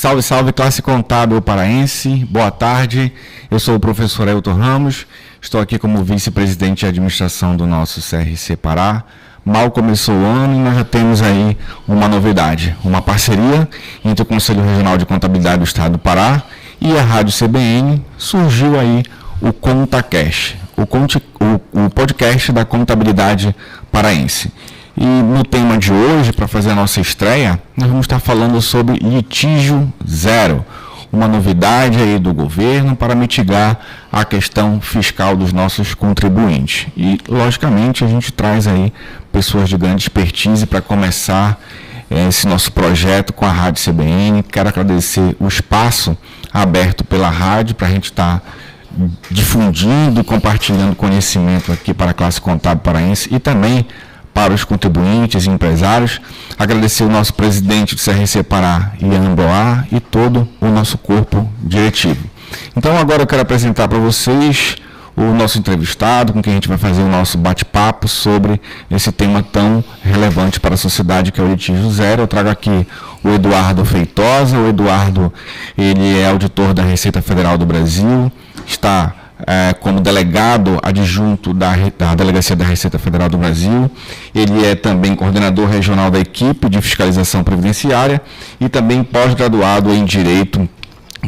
Salve, salve, classe contábil paraense. Boa tarde. Eu sou o professor Elton Ramos. Estou aqui como vice-presidente de administração do nosso CRC Pará. Mal começou o ano e nós já temos aí uma novidade, uma parceria entre o Conselho Regional de Contabilidade do Estado do Pará e a Rádio CBN. Surgiu aí o ContaCast, o podcast da contabilidade paraense. E no tema de hoje, para fazer a nossa estreia, nós vamos estar falando sobre litígio zero, uma novidade aí do governo para mitigar a questão fiscal dos nossos contribuintes. E, logicamente, a gente traz aí pessoas de grande expertise para começar esse nosso projeto com a Rádio CBN. Quero agradecer o espaço aberto pela rádio para a gente estar difundindo e compartilhando conhecimento aqui para a classe contábil paraense e também para os contribuintes e empresários. Agradecer o nosso presidente do CRC Pará, Ian Boar, e todo o nosso corpo diretivo. Então agora eu quero apresentar para vocês o nosso entrevistado, com quem a gente vai fazer o nosso bate-papo sobre esse tema tão relevante para a sociedade, que é o litígio zero. Eu trago aqui o Eduardo Feitosa. O Eduardo, ele é auditor da Receita Federal do Brasil, está como delegado adjunto da Delegacia da Receita Federal do Brasil. Ele é também coordenador regional da equipe de fiscalização previdenciária e também pós-graduado em Direito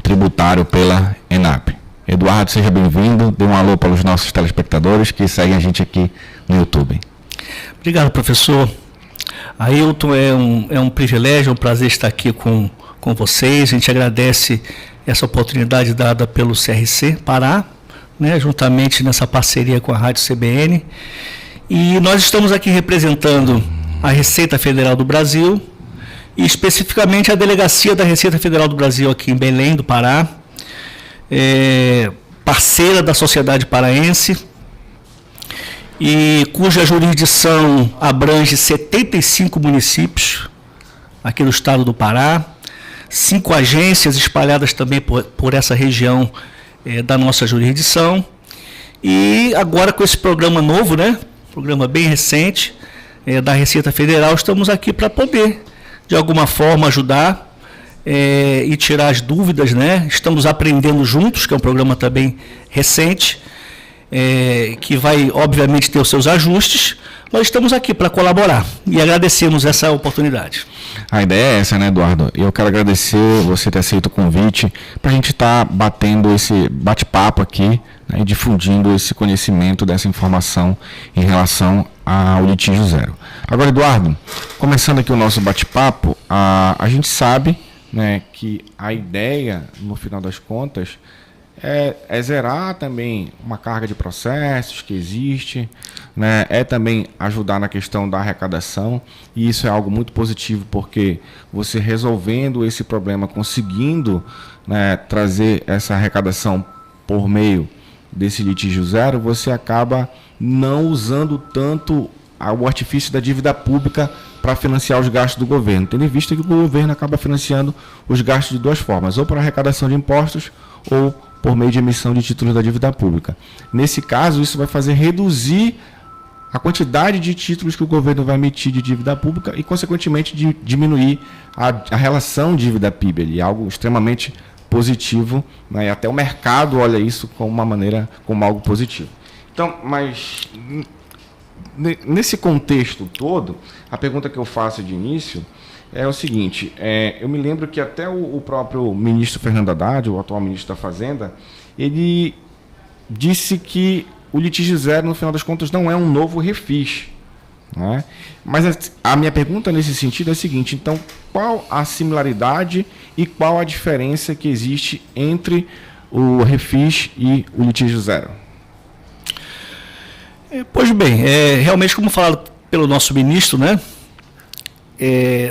Tributário pela ENAP. Eduardo, seja bem-vindo. Dê um alô para os nossos telespectadores que seguem a gente aqui no YouTube. Obrigado, professor. Ailton, é um privilégio, é um prazer estar aqui com vocês. A gente agradece essa oportunidade dada pelo CRC Pará, né, juntamente nessa parceria com a Rádio CBN. E nós estamos aqui representando a Receita Federal do Brasil, e especificamente a Delegacia da Receita Federal do Brasil aqui em Belém do Pará, parceira da sociedade paraense, e cuja jurisdição abrange 75 municípios aqui do estado do Pará, 5 agências espalhadas também por essa região da nossa jurisdição. E agora com esse programa novo, né, programa bem recente da Receita Federal, estamos aqui para poder, de alguma forma, ajudar e tirar as dúvidas, né? Estamos aprendendo juntos, que é um programa também recente, que vai, obviamente, ter os seus ajustes, mas estamos aqui para colaborar e agradecemos essa oportunidade. A ideia é essa, né, Eduardo? Eu quero agradecer você ter aceito o convite para a gente estar batendo esse bate-papo aqui, né, e difundindo esse conhecimento dessa informação em relação ao litígio zero. Agora, Eduardo, começando aqui o nosso bate-papo, a gente sabe, né, que a ideia, no final das contas, é zerar também uma carga de processos que existe, né? É também ajudar na questão da arrecadação, e isso é algo muito positivo, porque você resolvendo esse problema, conseguindo, né, trazer essa arrecadação por meio desse litígio zero, você acaba não usando tanto o artifício da dívida pública para financiar os gastos do governo, tendo em vista que o governo acaba financiando os gastos de duas formas, ou por arrecadação de impostos ou por meio de emissão de títulos da dívida pública. Nesse caso, isso vai fazer reduzir a quantidade de títulos que o governo vai emitir de dívida pública e, consequentemente, diminuir a relação dívida-PIB. É algo extremamente positivo, né? E até o mercado olha isso como algo positivo. Então, mas nesse contexto todo, a pergunta que eu faço de início é o seguinte: eu me lembro que até o próprio ministro Fernando Haddad, o atual ministro da Fazenda, ele disse que o litígio zero, no final das contas, não é um novo refis, né? Mas a minha pergunta nesse sentido é a seguinte: então, qual a similaridade e qual a diferença que existe entre o refis e o litígio zero? Pois bem, realmente, como falado pelo nosso ministro, né?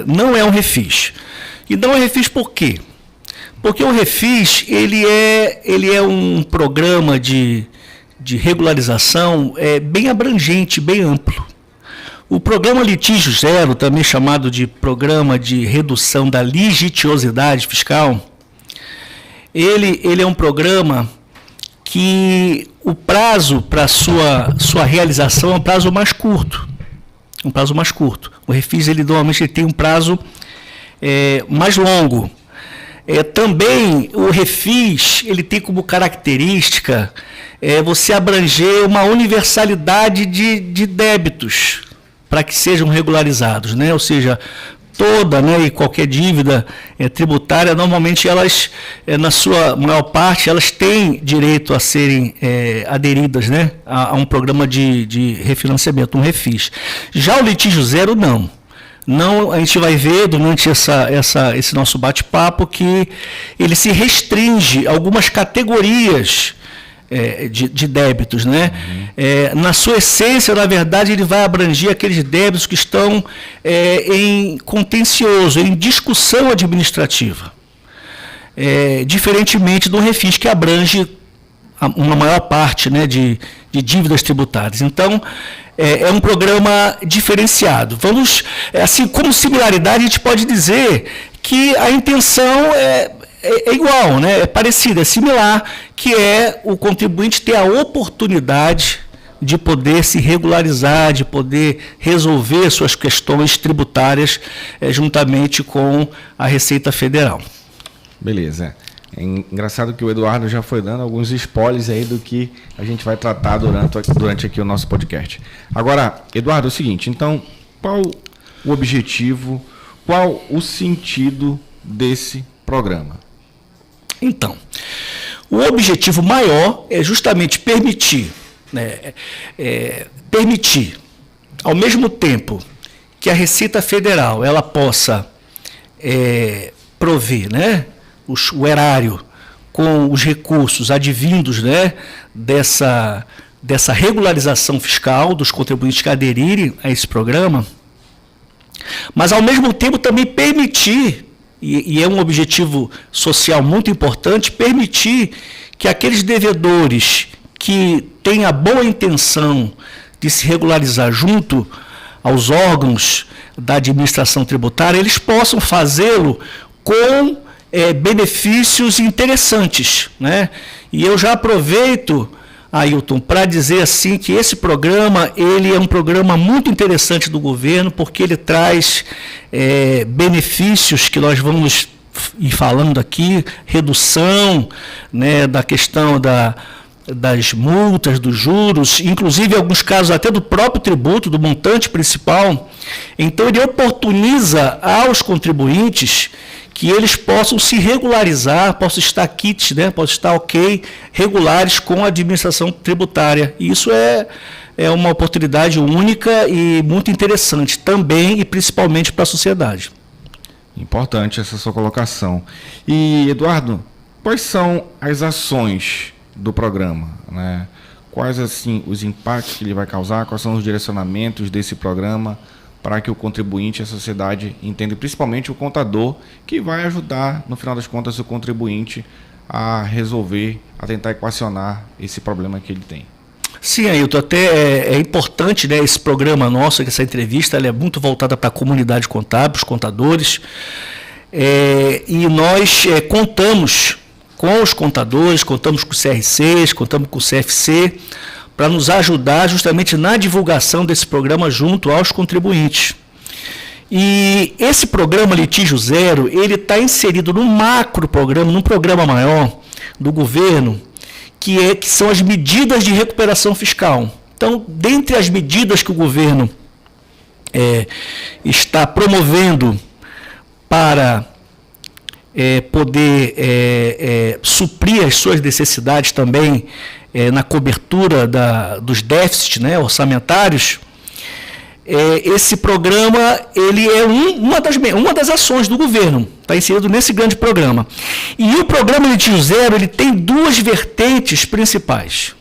Não é um refis. E não é refis por quê? Porque o refis ele é um programa de regularização bem abrangente, bem amplo. O programa Litígio Zero, também chamado de Programa de Redução da Litigiosidade Fiscal, ele é um programa que o prazo para sua realização é um prazo mais curto. O refis, normalmente, tem um prazo mais longo. Também o refis, ele tem como característica você abranger uma universalidade de débitos para que sejam regularizados, né? Ou seja, toda, né, e qualquer dívida tributária, normalmente elas, na sua maior parte, elas têm direito a serem aderidas, né, a um programa de refinanciamento, um refis. Já o litígio zero, não. Não, a gente vai ver durante esse nosso bate-papo que ele se restringe a algumas categorias de débitos, né? Na sua essência, na verdade, ele vai abranger aqueles débitos que estão em contencioso, em discussão administrativa, diferentemente do refis, que abrange uma maior parte, né, de dívidas tributárias. Então, é um programa diferenciado. Vamos, assim, como similaridade, a gente pode dizer que a intenção é igual, né? É parecida, é similar, que é o contribuinte ter a oportunidade de poder se regularizar, de poder resolver suas questões tributárias juntamente com a Receita Federal. Beleza. É engraçado que o Eduardo já foi dando alguns spoilers aí do que a gente vai tratar durante aqui o nosso podcast. Agora, Eduardo, é o seguinte, então, qual o objetivo, qual o sentido desse programa? Então, o objetivo maior é justamente permitir, ao mesmo tempo que a Receita Federal ela possa prover, né, o erário com os recursos advindos, né, dessa regularização fiscal dos contribuintes que aderirem a esse programa, mas ao mesmo tempo também permitir, e é um objetivo social muito importante, permitir que aqueles devedores que têm a boa intenção de se regularizar junto aos órgãos da administração tributária, eles possam fazê-lo com benefícios interessantes, né? E eu já aproveito, Ailton, para dizer assim que esse programa ele é um programa muito interessante do governo, porque ele traz benefícios que nós vamos ir falando aqui, redução, né, da questão das multas, dos juros, inclusive em alguns casos até do próprio tributo, do montante principal. Então ele oportuniza aos contribuintes que eles possam se regularizar, possam estar quites, né, possam estar regulares com a administração tributária. E isso é uma oportunidade única e muito interessante também e principalmente para a sociedade. Importante essa sua colocação. E, Eduardo, quais são as ações do programa, né? Quais, assim, os impactos que ele vai causar, quais são os direcionamentos desse programa para que o contribuinte e a sociedade entendam, principalmente o contador, que vai ajudar, no final das contas, o contribuinte a resolver, a tentar equacionar esse problema que ele tem. Sim, Ailton, até é importante, né, esse programa nosso, essa entrevista, ela é muito voltada para a comunidade contábil, os contadores, e nós contamos com os contadores, contamos com os CRCs, contamos com o CFC, para nos ajudar justamente na divulgação desse programa junto aos contribuintes. E esse programa Litígio Zero, ele está inserido num macro programa, num programa maior do governo, que são as medidas de recuperação fiscal. Então, dentre as medidas que o governo está promovendo para poder suprir as suas necessidades também na cobertura dos déficits, né, orçamentários, esse programa ele é uma das ações do governo, está inserido nesse grande programa. E o programa Litígio Zero ele tem duas vertentes principais.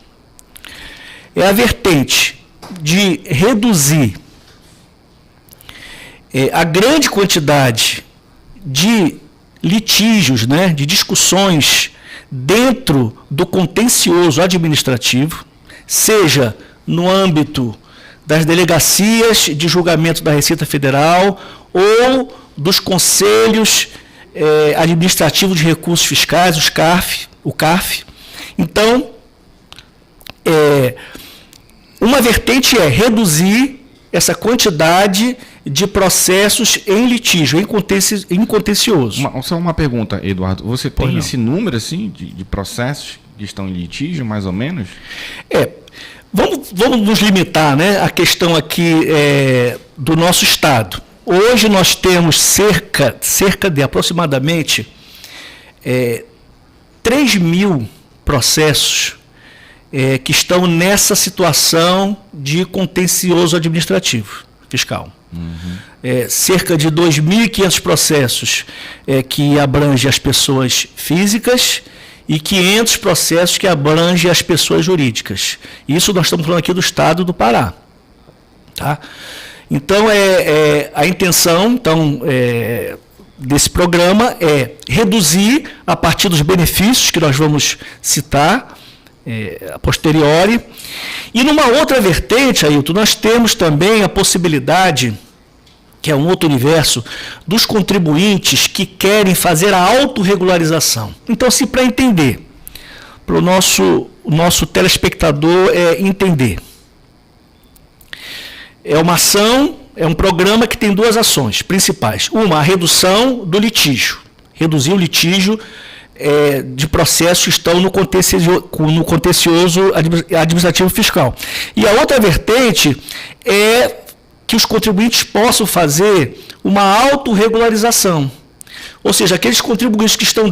É a vertente de reduzir a grande quantidade de litígios, né, de discussões dentro do contencioso administrativo, seja no âmbito das delegacias de julgamento da Receita Federal ou dos conselhos administrativos de recursos fiscais, o CARF. Então, uma vertente é reduzir essa quantidade de processos em litígio, em contencioso. Só uma pergunta, Eduardo. Você tem esse número assim, de processos que estão em litígio, mais ou menos? Vamos nos limitar, né, à questão aqui do nosso Estado. Hoje nós temos cerca de aproximadamente 3 mil processos que estão nessa situação de contencioso administrativo fiscal. Cerca de 2.500 processos que abrangem as pessoas físicas e 500 processos que abrangem as pessoas jurídicas. Isso nós estamos falando aqui do Estado do Pará. Tá? Então, a intenção desse programa é reduzir, a partir dos benefícios que nós vamos citar a posteriori. E numa outra vertente, Ailton, nós temos também a possibilidade, que é um outro universo, dos contribuintes que querem fazer a autorregularização. Então, se para entender, para o nosso telespectador entender, é uma ação, é um programa que tem 2 ações principais. Uma, a redução do litígio, reduzir o litígio de processos que estão no contencioso administrativo fiscal. E a outra vertente é que os contribuintes possam fazer uma autorregularização. Ou seja, aqueles contribuintes que estão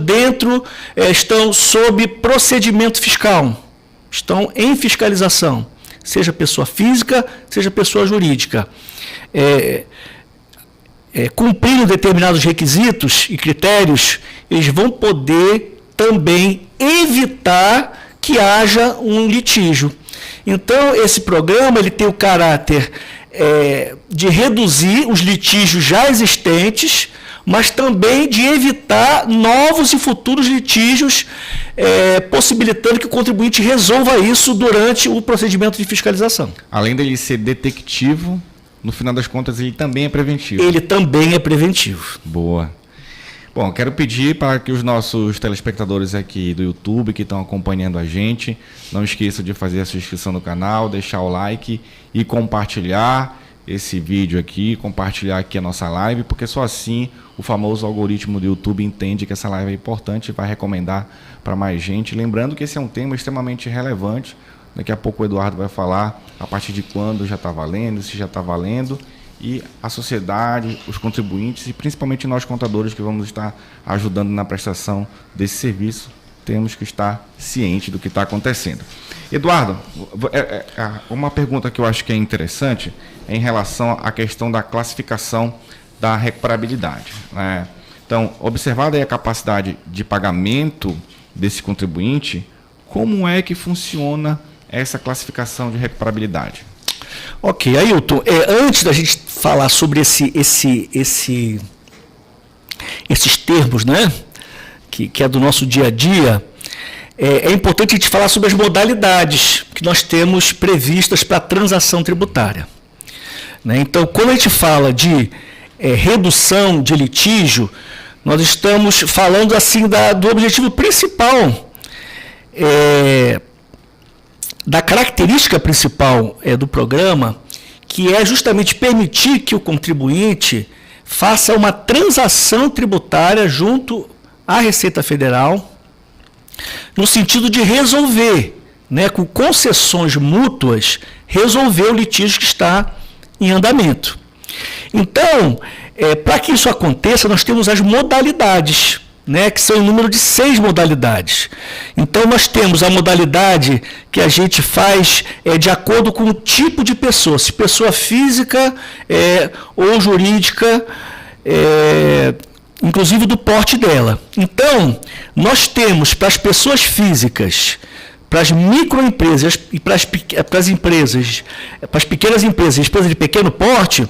estão sob procedimento fiscal, estão em fiscalização, seja pessoa física, seja pessoa jurídica. Cumprindo determinados requisitos e critérios, eles vão poder também evitar que haja um litígio. Então, esse programa ele tem o caráter de reduzir os litígios já existentes, mas também de evitar novos e futuros litígios, possibilitando que o contribuinte resolva isso durante o procedimento de fiscalização. Além dele ser detectivo, no final das contas ele também é preventivo. Ele também é preventivo. Boa. Bom, quero pedir para que os nossos telespectadores aqui do YouTube que estão acompanhando a gente, não esqueçam de fazer a sua inscrição no canal, deixar o like e compartilhar esse vídeo aqui, compartilhar aqui a nossa live, porque só assim o famoso algoritmo do YouTube entende que essa live é importante e vai recomendar para mais gente. Lembrando que esse é um tema extremamente relevante. Daqui a pouco o Eduardo vai falar a partir de quando já está valendo, se já está valendo. E a sociedade, os contribuintes e principalmente nós contadores que vamos estar ajudando na prestação desse serviço, temos que estar cientes do que está acontecendo. Eduardo, uma pergunta que eu acho que é interessante é em relação à questão da classificação da recuperabilidade, né? Então, observada aí a capacidade de pagamento desse contribuinte, como é que funciona essa classificação de recuperabilidade? Ok, Ailton, antes da gente falar sobre esses termos, né, que é do nosso dia a dia, é importante a gente falar sobre as modalidades que nós temos previstas para a transação tributária. Né? Então, quando a gente fala de redução de litígio, nós estamos falando assim do objetivo principal, da característica principal do programa, que é justamente permitir que o contribuinte faça uma transação tributária junto à Receita Federal, no sentido de resolver, né, com concessões mútuas, resolver o litígio que está em andamento. Então, para que isso aconteça, nós temos as modalidades, né, que são em número de 6 modalidades. Então, nós temos a modalidade que a gente faz de acordo com o tipo de pessoa, se pessoa física ou jurídica, inclusive do porte dela. Então, nós temos para as pessoas físicas, para as microempresas e para as empresas, para as pequenas empresas, empresas de pequeno porte,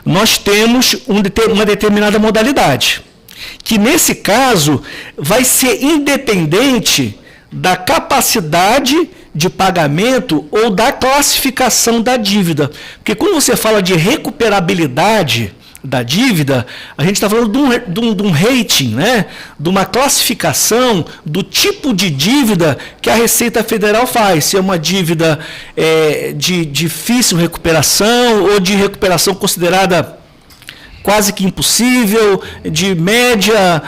nós temos uma determinada modalidade, que nesse caso vai ser independente da capacidade de pagamento ou da classificação da dívida. Porque quando você fala de recuperabilidade da dívida, a gente está falando de um rating, né? De uma classificação do tipo de dívida que a Receita Federal faz. Se é uma dívida de difícil recuperação ou de recuperação considerada quase que impossível, de média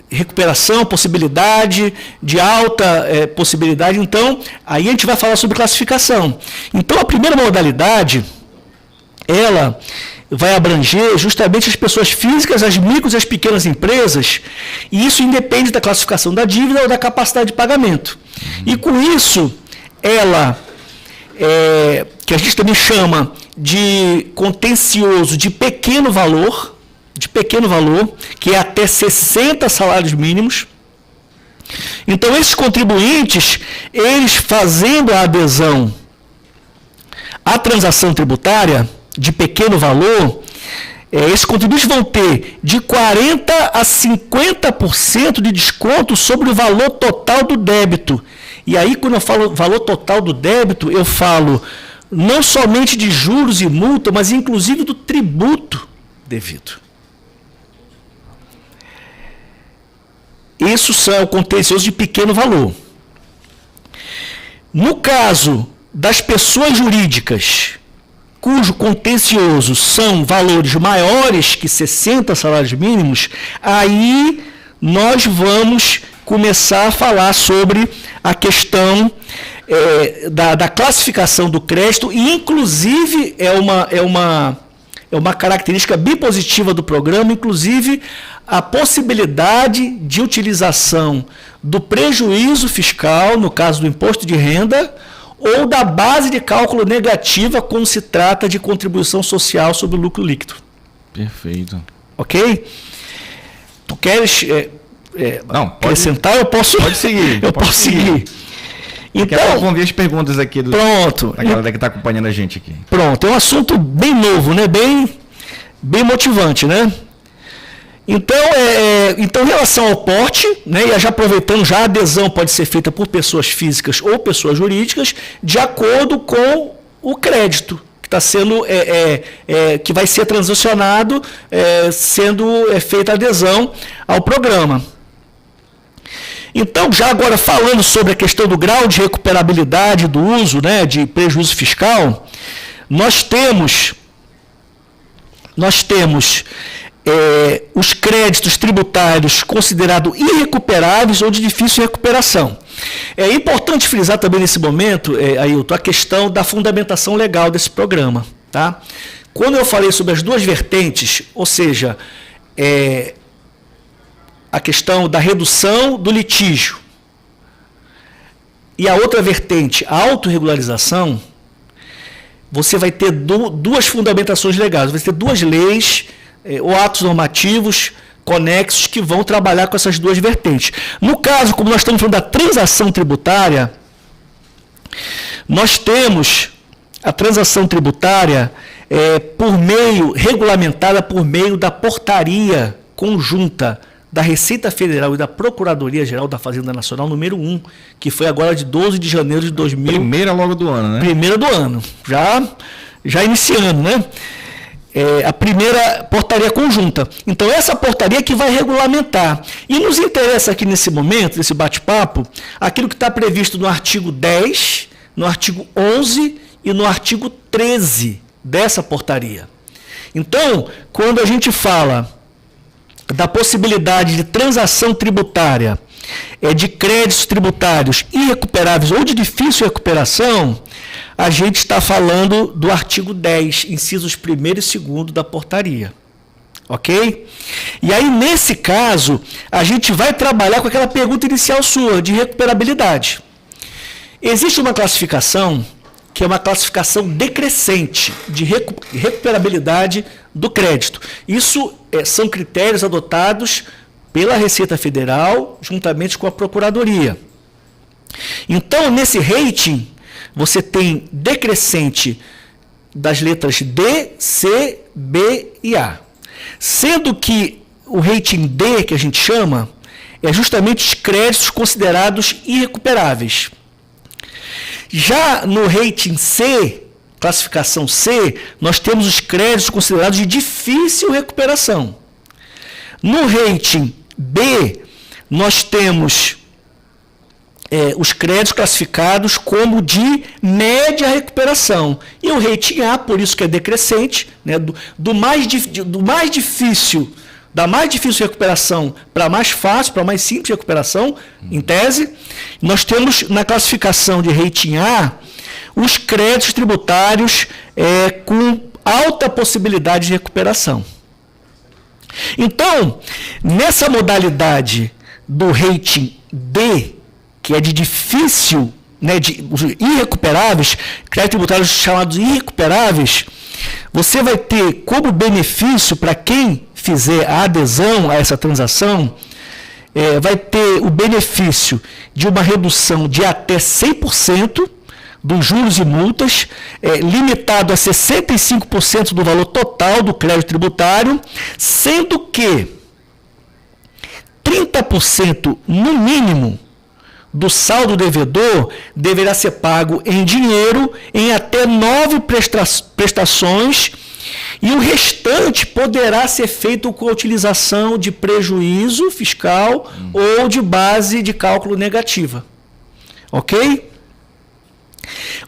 recuperação, possibilidade, de alta possibilidade. Então, aí a gente vai falar sobre classificação. Então, a primeira modalidade, ela vai abranger justamente as pessoas físicas, as micros e as pequenas empresas, e isso independe da classificação da dívida ou da capacidade de pagamento. E com isso, ela, que a gente também chama de contencioso de pequeno valor, que é até 60 salários mínimos. Então, esses contribuintes, eles fazendo a adesão à transação tributária de pequeno valor, esses contribuintes vão ter de 40% a 50% de desconto sobre o valor total do débito. E aí, quando eu falo valor total do débito, eu falo não somente de juros e multa, mas inclusive do tributo devido. Isso são contenciosos de pequeno valor. No caso das pessoas jurídicas, cujo contencioso são valores maiores que 60 salários mínimos, aí nós vamos começar a falar sobre a questão da classificação do crédito, e inclusive é uma característica bem positiva do programa, inclusive a possibilidade de utilização do prejuízo fiscal, no caso do imposto de renda, ou da base de cálculo negativa quando se trata de contribuição social sobre o lucro líquido. Perfeito. Ok? Tu queres não, pode acrescentar? Eu posso. Pode seguir. Eu posso seguir. Então, vamos ver as perguntas aqui da galera que está acompanhando a gente aqui. Pronto, é um assunto bem novo, né? Bem motivante, né? Então, em relação ao porte, né, e já aproveitando, já a adesão pode ser feita por pessoas físicas ou pessoas jurídicas, de acordo com o crédito que está sendo, que vai ser transacionado, sendo feita a adesão ao programa. Então, já agora falando sobre a questão do grau de recuperabilidade do uso, né, de prejuízo fiscal, nós temos os créditos tributários considerados irrecuperáveis ou de difícil recuperação. É importante frisar também nesse momento, Ailton, a questão da fundamentação legal desse programa. Tá? Quando eu falei sobre as duas vertentes, ou seja, a questão da redução do litígio e a outra vertente, a autorregularização, você vai ter duas fundamentações legais, vai ter duas leis ou atos normativos conexos que vão trabalhar com essas duas vertentes. No caso, como nós estamos falando da transação tributária, nós temos a transação tributária regulamentada por meio da portaria conjunta da Receita Federal e da Procuradoria-Geral da Fazenda Nacional, número 1, que foi agora de 12 de janeiro de 2000. Primeira logo do ano, né? Primeira do ano, já iniciando, né? A primeira portaria conjunta. Então, essa portaria que vai regulamentar. E nos interessa aqui nesse momento, nesse bate-papo, aquilo que está previsto no artigo 10, no artigo 11 e no artigo 13 dessa portaria. Então, quando a gente fala da possibilidade de transação tributária, de créditos tributários irrecuperáveis ou de difícil recuperação, a gente está falando do artigo 10, incisos 1º e 2º da portaria. Ok? E aí, nesse caso, a gente vai trabalhar com aquela pergunta inicial sua, de recuperabilidade. Existe uma classificação, que é uma classificação decrescente de recuperabilidade do crédito. Isso são critérios adotados pela Receita Federal, juntamente com a Procuradoria. Então, nesse rating, você tem decrescente das letras D, C, B e A. Sendo que o rating D, que a gente chama, é justamente os créditos considerados irrecuperáveis. Já no rating C, classificação C, nós temos os créditos considerados de difícil recuperação. No rating B, nós temos os créditos classificados como de média recuperação. E o rating A, por isso que é decrescente, né, da mais difícil recuperação para mais fácil, para mais simples recuperação, em tese, nós temos na classificação de rating A os créditos tributários com alta possibilidade de recuperação. Então, nessa modalidade do rating D, que é de difícil, né, de irrecuperáveis, créditos tributários chamados irrecuperáveis, você vai ter como benefício para quem fizer a adesão a essa transação, vai ter o benefício de uma redução de até 100% dos juros e multas, limitado a 65% do valor total do crédito tributário, sendo que 30% no mínimo do saldo devedor deverá ser pago em dinheiro em até 9 prestações e o restante poderá ser feito com a utilização de prejuízo fiscal ou de base de cálculo negativa. Ok?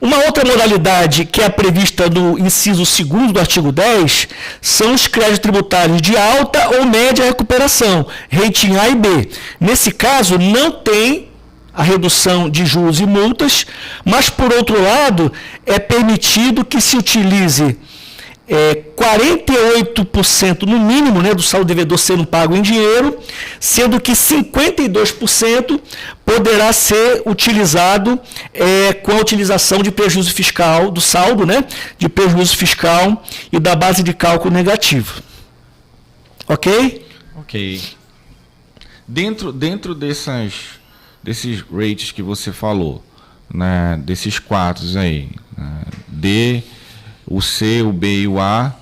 Uma outra modalidade que é prevista no inciso 2º do artigo 10 são os créditos tributários de alta ou média recuperação, rating A e B. Nesse caso, não tem a redução de juros e multas, mas, por outro lado, é permitido que se utilize 48% no mínimo, né, do saldo devedor sendo pago em dinheiro, sendo que 52% poderá ser utilizado com a utilização de prejuízo fiscal, do saldo, né, de prejuízo fiscal e da base de cálculo negativo. Ok? Ok. Dentro desses rates que você falou, né, desses 4 aí, D, o C, o B e o A,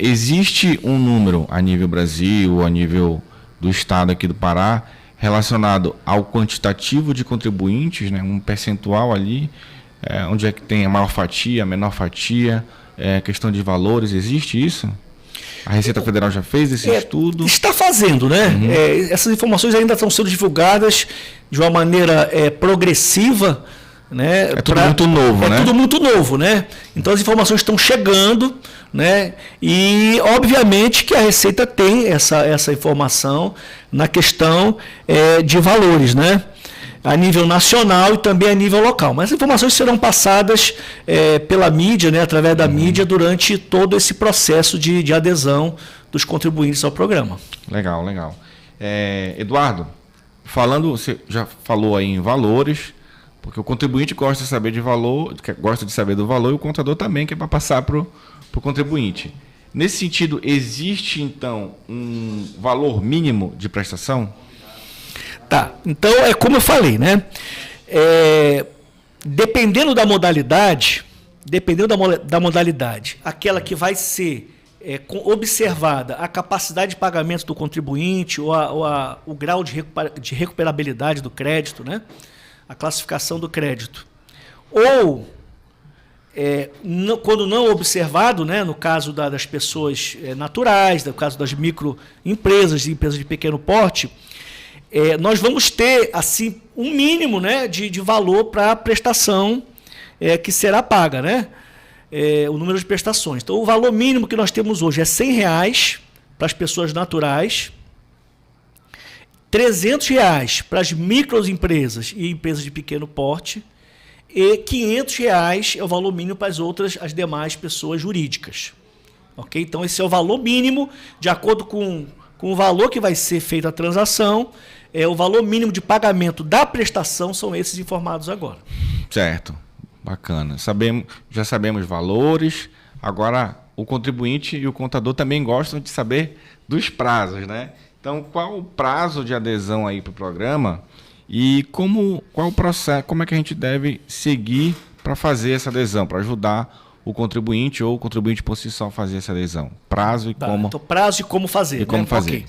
existe um número a nível Brasil, a nível do estado aqui do Pará, relacionado ao quantitativo de contribuintes, né, um percentual ali, onde é que tem a maior fatia, a menor fatia, questão de valores, existe isso? A Receita Federal já fez esse estudo? Está fazendo, né? Uhum. Essas informações ainda estão sendo divulgadas de uma maneira progressiva, né? É tudo muito novo, né? É tudo muito novo, né? Então as informações estão chegando, né? E obviamente que a Receita tem essa informação na questão de valores, né? A nível nacional e também a nível local. Mas as informações serão passadas pela mídia, né? Através da mídia, durante todo esse processo de adesão dos contribuintes ao programa. Legal, legal. Eduardo, você já falou aí em valores, porque o contribuinte gosta de saber de valor, gosta de saber do valor, e o contador também, que é para passar para o contribuinte. Nesse sentido, existe, então, um valor mínimo de prestação? Tá, então é como eu falei, né? Dependendo da modalidade, aquela que vai ser observada a capacidade de pagamento do contribuinte ou o grau de recuperabilidade do crédito, né? A classificação do crédito. Ou, quando não observado, né? No caso das pessoas naturais, no caso das microempresas e empresas de pequeno porte, nós vamos ter assim um mínimo, né, de valor para a prestação que será paga, né? O número de prestações. Então, o valor mínimo que nós temos hoje é R$100 para as pessoas naturais, R$300 para as microempresas e empresas de pequeno porte e R$500 é o valor mínimo para as demais pessoas jurídicas. Ok? Então, esse é o valor mínimo, de acordo com o valor que vai ser feita a transação, o valor mínimo de pagamento da prestação são esses informados agora. Certo, bacana. Já sabemos valores, agora o contribuinte e o contador também gostam de saber dos prazos, né? Então, qual o prazo de adesão aí para o programa e qual o processo, como é que a gente deve seguir para fazer essa adesão, para ajudar o contribuinte ou o contribuinte por si só fazer essa adesão? Prazo e como... Então, prazo e como fazer. E como fazer. Okay.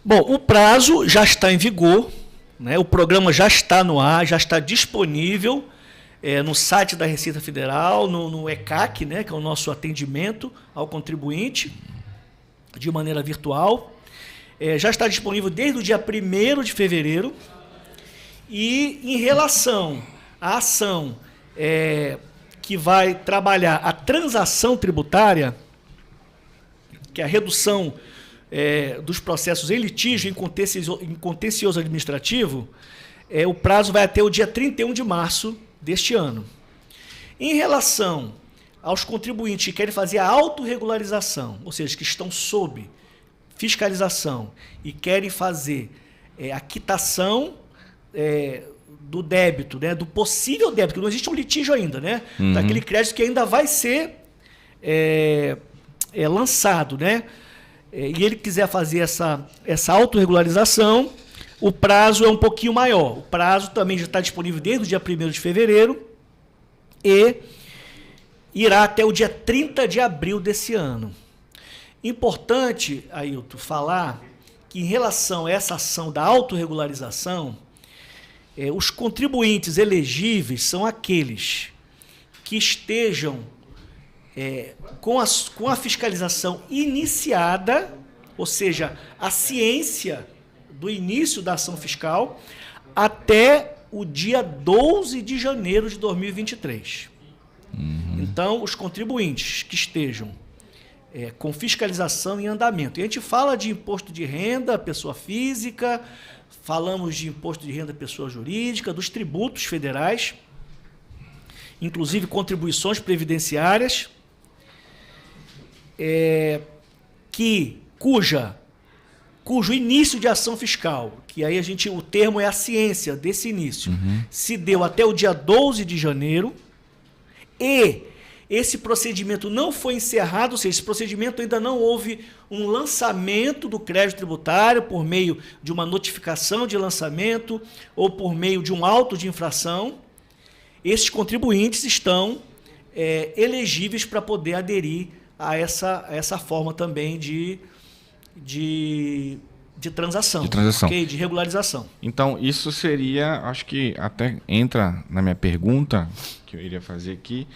Bom, o prazo já está em vigor, né? O programa já está no ar, já está disponível no site da Receita Federal, no ECAC, né? Que é o nosso atendimento ao contribuinte, de maneira virtual. Já está disponível desde o dia 1º de fevereiro E em relação à ação que vai trabalhar a transação tributária, que é a redução dos processos em litígio em contencioso administrativo, o prazo vai até o dia 31 de março deste ano. Em relação aos contribuintes que querem fazer a autorregularização, ou seja, que estão sob fiscalização e querem fazer a quitação do débito, né, do possível débito, não existe um litígio ainda, né, daquele crédito que ainda vai ser lançado, né, e ele quiser fazer essa autorregularização, o prazo é um pouquinho maior. O prazo também já está disponível desde o dia 1º de fevereiro e irá até o dia 30 de abril desse ano. Importante, Ailton, falar que em relação a essa ação da autorregularização, os contribuintes elegíveis são aqueles que estejam com a fiscalização iniciada, ou seja, a ciência do início da ação fiscal, até o dia 12 de janeiro de 2023. Então, os contribuintes que estejam com fiscalização em andamento. E a gente fala de imposto de renda, pessoa física, falamos de imposto de renda, pessoa jurídica, dos tributos federais, inclusive contribuições previdenciárias, cujo início de ação fiscal, que aí o termo é a ciência desse início, se deu até o dia 12 de janeiro, e esse procedimento não foi encerrado, ou seja, esse procedimento ainda não houve um lançamento do crédito tributário por meio de uma notificação de lançamento ou por meio de um auto de infração. Esses contribuintes estão elegíveis para poder aderir a essa forma também de transação, okay? De regularização. Então, isso seria, acho que até entra na minha pergunta, que eu iria fazer aqui,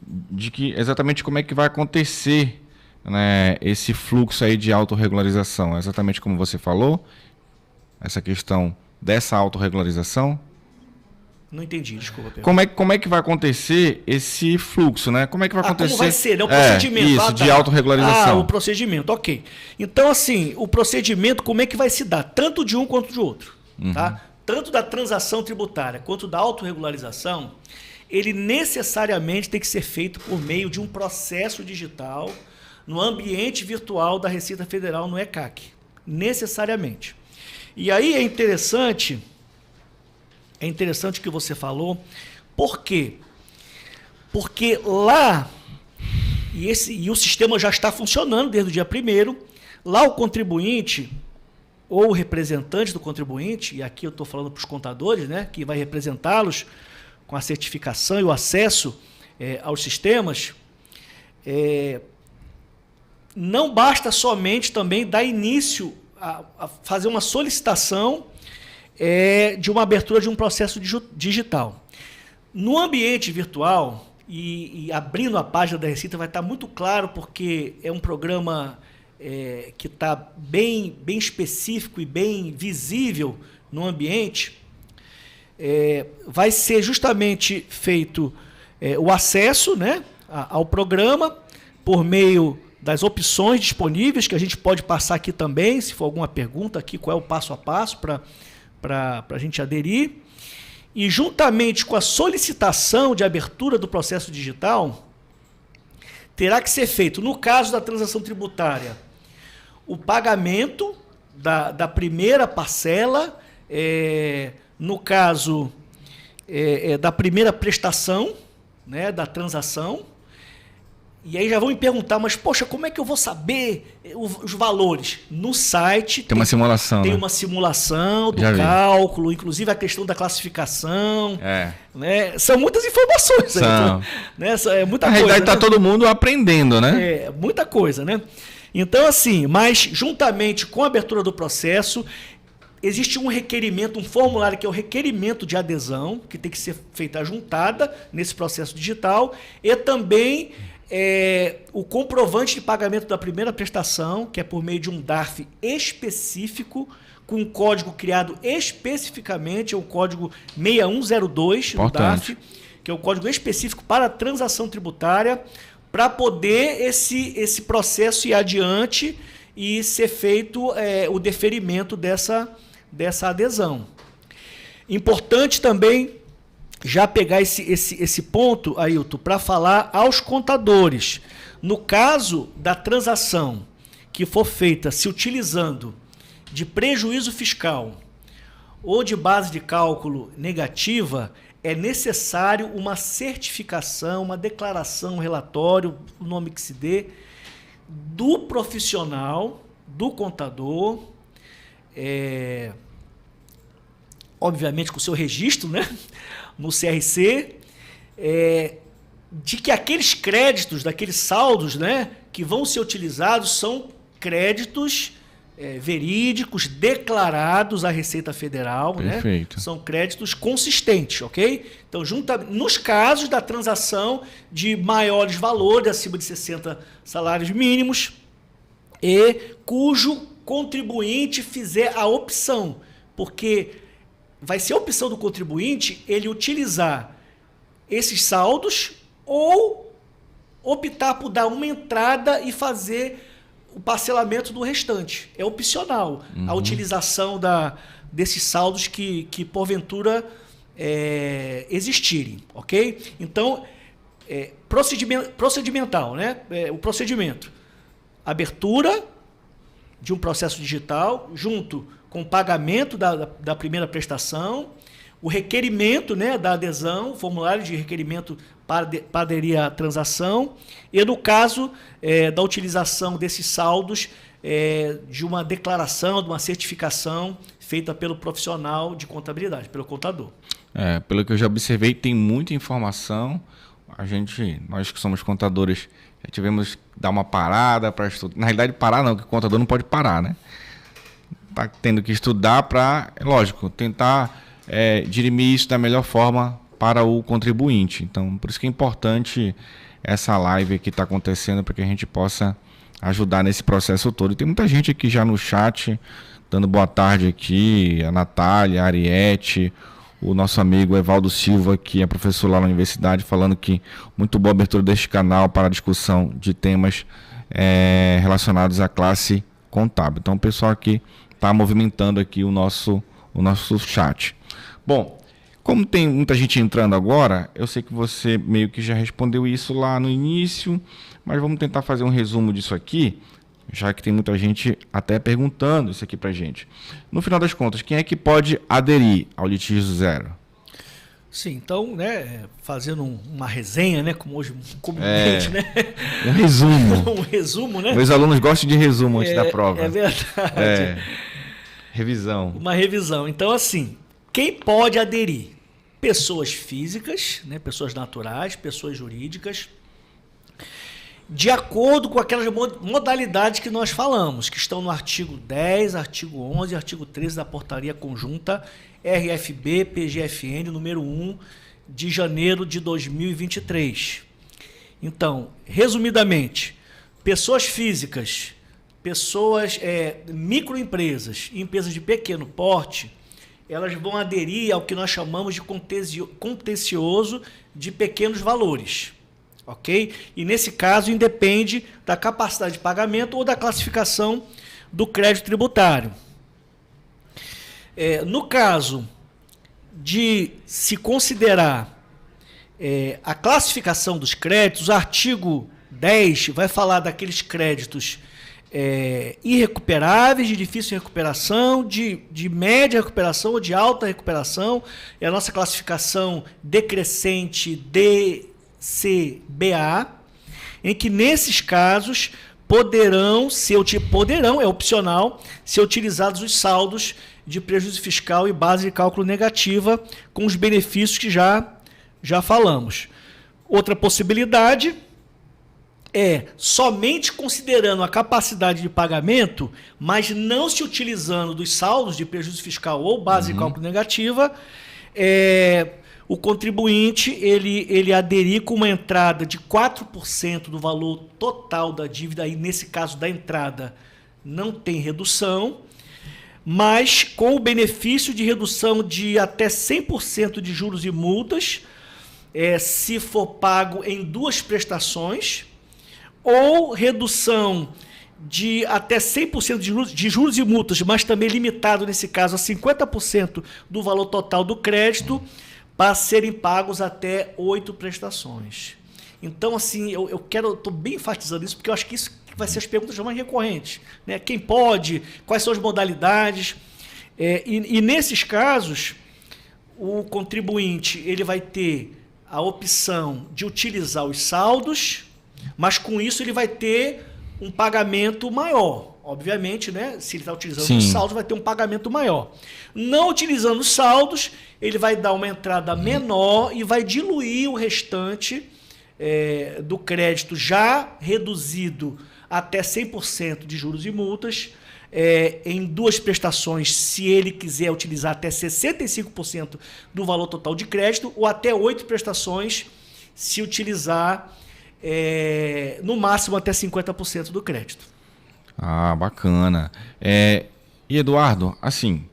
de que exatamente como é que vai acontecer, né, esse fluxo aí de autorregularização. Exatamente como você falou, essa questão dessa autorregularização. Não entendi, desculpa. Como é que vai acontecer esse fluxo, né? Como é que vai acontecer? Como vai ser, né? O procedimento. Isso, de autorregularização. O procedimento, ok. Então, assim, o procedimento, como é que vai se dar? Tanto de um quanto de outro. Tá? Tanto da transação tributária quanto da autorregularização, ele necessariamente tem que ser feito por meio de um processo digital no ambiente virtual da Receita Federal, no ECAC. Necessariamente. E aí é interessante o que você falou. Por quê? Porque lá, e o sistema já está funcionando desde o dia 1º, lá o contribuinte, ou o representante do contribuinte, e aqui eu estou falando para os contadores, né, que vai representá-los com a certificação e o acesso aos sistemas, não basta somente também dar início a fazer uma solicitação de uma abertura de um processo digital. No ambiente virtual, e abrindo a página da Receita vai estar muito claro, porque é um programa que está bem específico e bem visível no ambiente, vai ser justamente feito o acesso, né, ao programa por meio das opções disponíveis, que a gente pode passar aqui também, se for alguma pergunta aqui, qual é o passo a passo para a gente aderir. E juntamente com a solicitação de abertura do processo digital, terá que ser feito, no caso da transação tributária, o pagamento da primeira parcela, no caso da primeira prestação, né, da transação. E aí já vão me perguntar, mas poxa, como é que eu vou saber os valores? No site tem uma simulação. Tem, né? Uma simulação do cálculo, inclusive a questão da classificação. Né? São muitas informações. São. Né? É muita Na coisa. realidade, está todo mundo aprendendo, né? Muita coisa, né? Então, assim, mas juntamente com a abertura do processo, existe um requerimento, um formulário que é o requerimento de adesão, que tem que ser feita juntada nesse processo digital, e também o comprovante de pagamento da primeira prestação, que é por meio de um DARF específico, com um código criado especificamente, é o código 6102 do Importante. DARF, que é o código específico para a transação tributária, para poder esse processo ir adiante e ser feito o deferimento dessa adesão. Importante também já pegar esse ponto, Ailton, para falar aos contadores. No caso da transação que for feita se utilizando de prejuízo fiscal ou de base de cálculo negativa, é necessário uma certificação, uma declaração, um relatório, o nome que se dê, do profissional, do contador, obviamente com o seu registro, né, no CRC, de que aqueles créditos, daqueles saldos, né, que vão ser utilizados são créditos verídicos, declarados à Receita Federal. Perfeito. Né? São créditos consistentes, ok? Então, nos casos da transação de maiores valores, acima de 60 salários mínimos, e cujo contribuinte fizer a opção, porque vai ser a opção do contribuinte ele utilizar esses saldos ou optar por dar uma entrada e fazer o parcelamento do restante. É opcional a utilização desses saldos que porventura existirem, ok? Então, procedimental, né? O procedimento. Abertura de um processo digital junto com o pagamento da primeira prestação, o requerimento, né, da adesão, formulário de requerimento para aderir à transação, e no caso da utilização desses saldos, de uma declaração, de uma certificação feita pelo profissional de contabilidade, pelo contador. Pelo que eu já observei, tem muita informação. Nós que somos contadores, já tivemos que dar uma parada para estudar. Na realidade, parar não, porque o contador não pode parar, né? Está tendo que estudar para, lógico, tentar dirimir isso da melhor forma para o contribuinte. Então, por isso que é importante essa live que está acontecendo, para que a gente possa ajudar nesse processo todo. E tem muita gente aqui já no chat, dando boa tarde aqui, a Natália, a Ariete, o nosso amigo Evaldo Silva, que é professor lá na universidade, falando que muito boa abertura deste canal para a discussão de temas relacionados à classe contábil. Então, o pessoal aqui está movimentando aqui o nosso chat. Bom, como tem muita gente entrando agora, eu sei que você meio que já respondeu isso lá no início, mas vamos tentar fazer um resumo disso aqui, já que tem muita gente até perguntando isso aqui pra gente. No final das contas, quem é que pode aderir ao litígio zero? Sim, então, né, fazendo uma resenha, né, como hoje comumente, né? Um resumo. Um resumo, né? Meus alunos gostam de resumo antes da prova. É verdade. Revisão. Uma revisão. Então, assim, quem pode aderir? Pessoas físicas, né, pessoas naturais, pessoas jurídicas, de acordo com aquelas modalidades que nós falamos, que estão no artigo 10, artigo 11 e artigo 13 da Portaria Conjunta RFB-PGFN número 1 de janeiro de 2023. Então, resumidamente, pessoas físicas, pessoas microempresas e empresas de pequeno porte, elas vão aderir ao que nós chamamos de contencioso de pequenos valores. Ok? E nesse caso independe da capacidade de pagamento ou da classificação do crédito tributário. No caso de se considerar a classificação dos créditos, o artigo 10 vai falar daqueles créditos irrecuperáveis, de difícil recuperação, de média recuperação ou de alta recuperação. É a nossa classificação decrescente DCBA, em que nesses casos poderão, é opcional, ser utilizados os saldos de prejuízo fiscal e base de cálculo negativa com os benefícios que já falamos. Outra possibilidade é somente considerando a capacidade de pagamento, mas não se utilizando dos saldos de prejuízo fiscal ou base de cálculo negativa, o contribuinte ele aderir com uma entrada de 4% do valor total da dívida, aí nesse caso da entrada não tem redução, mas com o benefício de redução de até 100% de juros e multas, se for pago em 2 prestações, ou redução de até 100% de juros e multas, mas também limitado, nesse caso, a 50% do valor total do crédito, para serem pagos até 8 prestações. Então, assim, eu estou bem enfatizando isso, porque eu acho que isso vai ser as perguntas mais recorrentes, né? Quem pode, quais são as modalidades. E nesses casos, o contribuinte ele vai ter a opção de utilizar os saldos, mas com isso ele vai ter um pagamento maior. Obviamente, né? Se ele está utilizando os saldos, vai ter um pagamento maior. Não utilizando os saldos, ele vai dar uma entrada menor e vai diluir o restante do crédito já reduzido até 100% de juros e multas, em 2 prestações, se ele quiser utilizar até 65% do valor total de crédito, ou até 8 prestações, se utilizar no máximo até 50% do crédito. Ah, bacana. E Eduardo, assim,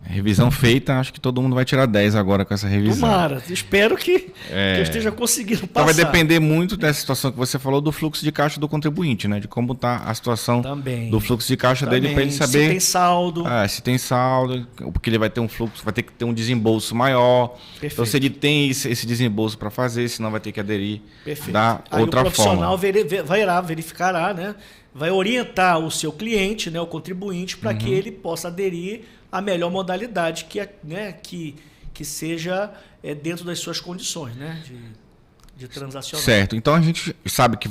revisão feita, acho que todo mundo vai tirar 10 agora com essa revisão. Tomara, espero que eu esteja conseguindo passar. Então vai depender muito dessa situação que você falou do fluxo de caixa do contribuinte, né? De como está a situação do fluxo de caixa dele, para ele saber se tem saldo. Se tem saldo, porque ele vai ter um fluxo, vai ter que ter um desembolso maior. Perfeito. Então se ele tem esse desembolso para fazer, senão vai ter que aderir Perfeito. da Aí outra forma. O profissional verificará, né? Vai orientar o seu cliente, né, o contribuinte, para que ele possa aderir à melhor modalidade que seja dentro das suas condições, né, de transacionar. Certo. Então a gente sabe que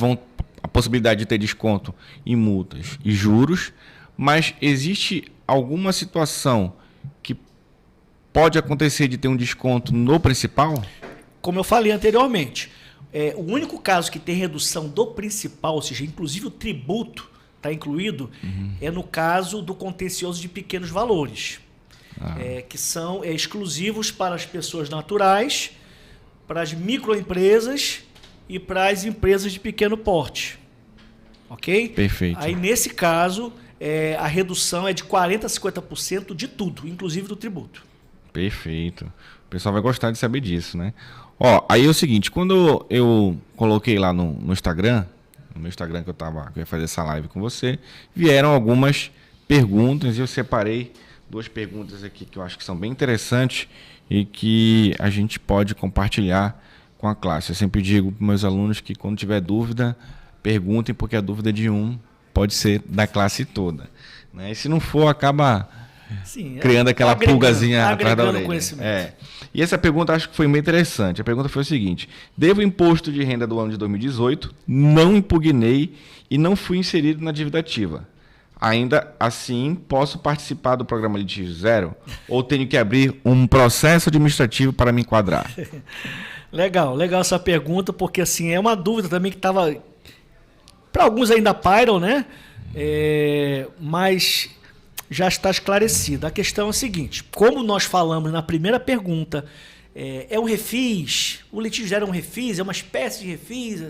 a possibilidade de ter desconto em multas e juros, mas existe alguma situação que pode acontecer de ter um desconto no principal? Como eu falei anteriormente, o único caso que tem redução do principal, ou seja, inclusive o tributo está incluído, é no caso do contencioso de pequenos valores, que são exclusivos para as pessoas naturais, para as microempresas e para as empresas de pequeno porte. Ok? Perfeito. Aí, nesse caso, a redução é de 40% a 50% de tudo, inclusive do tributo. Perfeito. O pessoal vai gostar de saber disso, né? Aí é o seguinte, quando eu coloquei lá no Instagram, no meu Instagram que eu ia fazer essa live com você, vieram algumas perguntas e eu separei 2 perguntas aqui que eu acho que são bem interessantes e que a gente pode compartilhar com a classe. Eu sempre digo para meus alunos que quando tiver dúvida, perguntem, porque a dúvida de um pode ser da classe toda, né? E se não for, acaba criando aquela pulgazinha atrás da orelha. E essa pergunta acho que foi bem interessante. A pergunta foi o seguinte: devo imposto de renda do ano de 2018, não impugnei e não fui inserido na dívida ativa. Ainda assim, posso participar do programa Litígio Zero ou tenho que abrir um processo administrativo para me enquadrar? Legal essa pergunta, porque assim, é uma dúvida também que estava... Para alguns ainda pairam, né? Mas já está esclarecida. A questão é a seguinte: como nós falamos na primeira pergunta, é um refis, o litígio zero é um refis, é uma espécie de refis.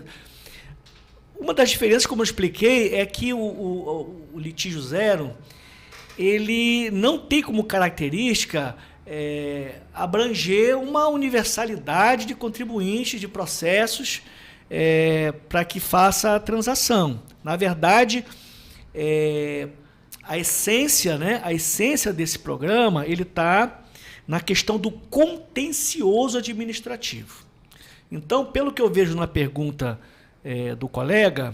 Uma das diferenças, como eu expliquei, é que o litígio zero, ele não tem como característica abranger uma universalidade de contribuintes, de processos, para que faça a transação. Na verdade, a essência desse programa, ele está na questão do contencioso administrativo. Então, pelo que eu vejo na pergunta do colega,